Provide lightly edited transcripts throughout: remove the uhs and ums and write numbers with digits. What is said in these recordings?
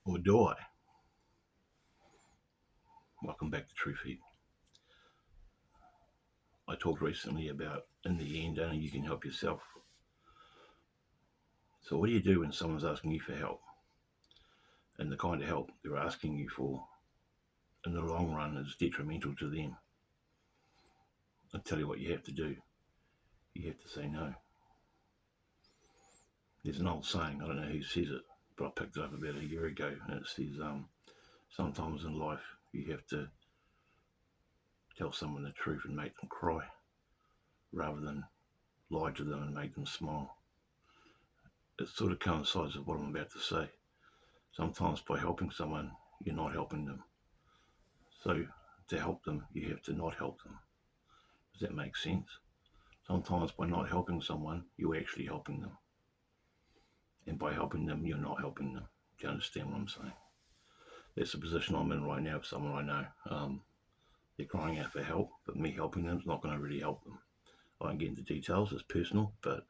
Or do I? Welcome back to True Feet. I talked recently about, in the end, only you can help yourself. So what do you do when someone's asking you for help? And the kind of help they're asking you for, in the long run, is detrimental to them. I'll tell you what you have to do. You have to say no. There's an old saying, I don't know who says it, but I picked it up about a year ago, and it says, sometimes in life you have to tell someone the truth and make them cry, rather than lie to them and make them smile. It sort of coincides with what I'm about to say. Sometimes by helping someone, you're not helping them. So to help them, you have to not help them. Does that make sense? Sometimes by not helping someone, you're actually helping them. And by helping them, you're not helping them. Do you understand what I'm saying? That's the position I'm in right now with someone I know. They're crying out for help, but me helping them is not going to really help them. I won't get into details, it's personal, but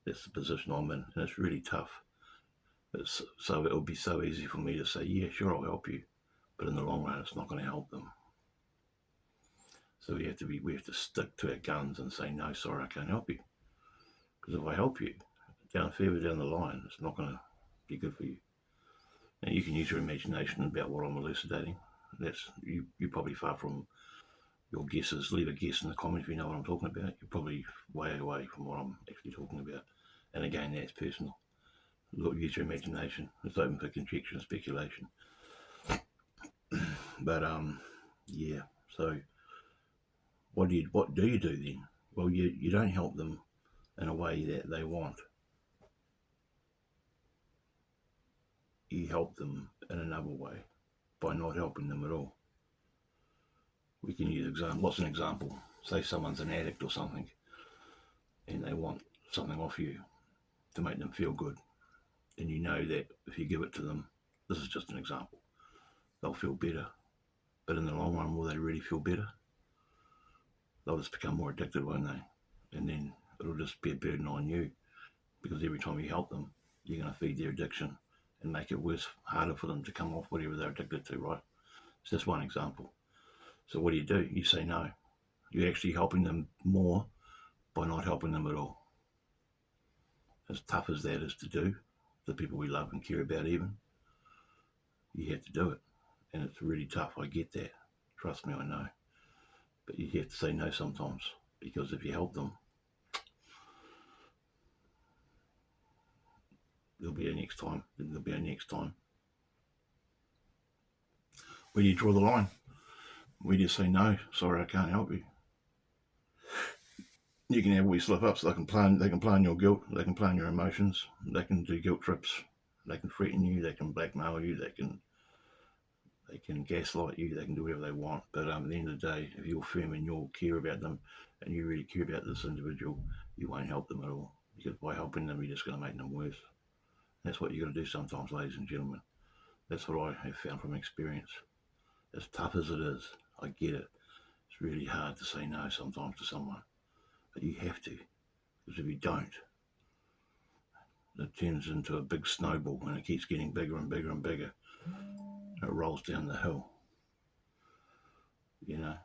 that's the position I'm in, and it's really tough. So it would be so easy for me to say, yeah, sure, I'll help you, but in the long run, it's not going to help them. So we have to stick to our guns and say, no, sorry, I can't help you. Because if I help you, further down the line, it's not going to be good for you. Now, you can use your imagination about what I'm elucidating. That's you're probably far from your guesses. Leave a guess in the comments if you know what I'm talking about. You're probably way away from what I'm actually talking about. And again, that's personal. Use your imagination. It's open for conjecture and speculation. But yeah. So what do you do then? Well, you don't help them in a way that they want. You help them in another way by not helping them at all. We can use example. What's an example? Say someone's an addict or something, and they want something off you to make them feel good, and you know that if you give it to them, this is just an example, they'll feel better. But in the long run, will they really feel better? They'll just become more addicted, won't they? And then it'll just be a burden on you, because every time you help them, you're going to feed their addiction and make it worse, harder for them to come off whatever they're addicted to, right? It's just one example. So what do? You say no. You're actually helping them more by not helping them at all. As tough as that is to do, the people we love and care about even, you have to do it. And it's really tough, I get that. Trust me, I know. But you have to say no sometimes, because if you help them, there'll be a next time. There'll be a next time. Where do you draw the line? We just say no, sorry, I can't help you. You can have all your slip ups. They can play on your guilt. They can play on your emotions. They can do guilt trips. They can threaten you. They can blackmail you. They can gaslight you. They can do whatever they want. But at the end of the day, if you're firm and you'll care about them, and you really care about this individual, you won't help them at all. Because by helping them, you're just going to make them worse. That's what you got to do sometimes, ladies and gentlemen. That's what I have found from experience. As tough as it is, I get it. It's really hard to say no sometimes to someone. But you have to. Because if you don't, it turns into a big snowball and it keeps getting bigger and bigger and bigger. And it rolls down the hill. You know?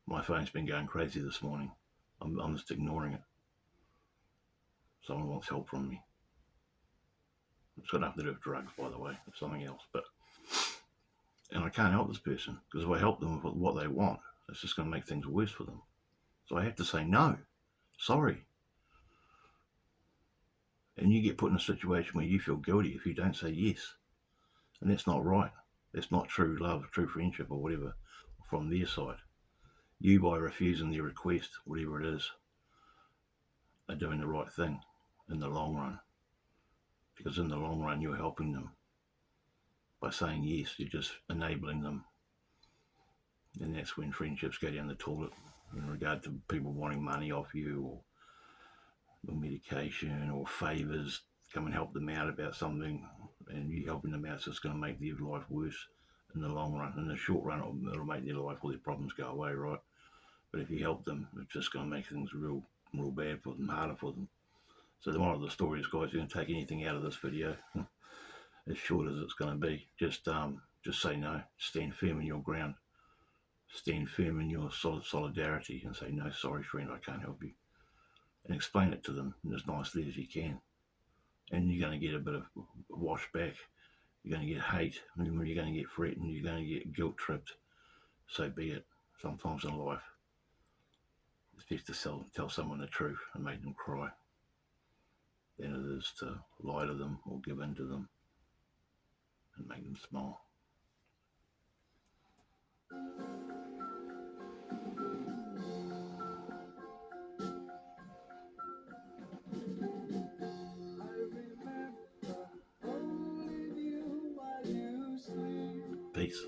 My phone's been going crazy this morning. I'm just ignoring it. Someone wants help from me. It's got nothing to do with drugs, by the way. It's something else. And I can't help this person, because if I help them with what they want, it's just going to make things worse for them. So I have to say no. Sorry. And you get put in a situation where you feel guilty if you don't say yes. And that's not right. That's not true love, true friendship, or whatever from their side. You, by refusing their request, whatever it is, are doing the right thing in the long run. Because in the long run, you're helping them. By saying yes, you're just enabling them. And that's when friendships go down the toilet in regard to people wanting money off you or medication or favours. Come and help them out about something, and you helping them out, so it's going to make their life worse in the long run. In the short run, it'll make their life, all their problems go away, right? But if you help them, it's just going to make things real bad for them, harder for them. So the moral of the story is, guys, you can take anything out of this video, as short as it's going to be. Just say no. Stand firm in your ground. Stand firm in your solidarity and say, no, sorry, friend, I can't help you. And explain it to them as nicely as you can. And you're going to get a bit of wash back. You're going to get hate. You're going to get threatened. You're going to get guilt tripped. So be it. Sometimes in life, it's best to tell someone the truth and make them cry than it is to lie to them or give in to them and make them smile. Peace.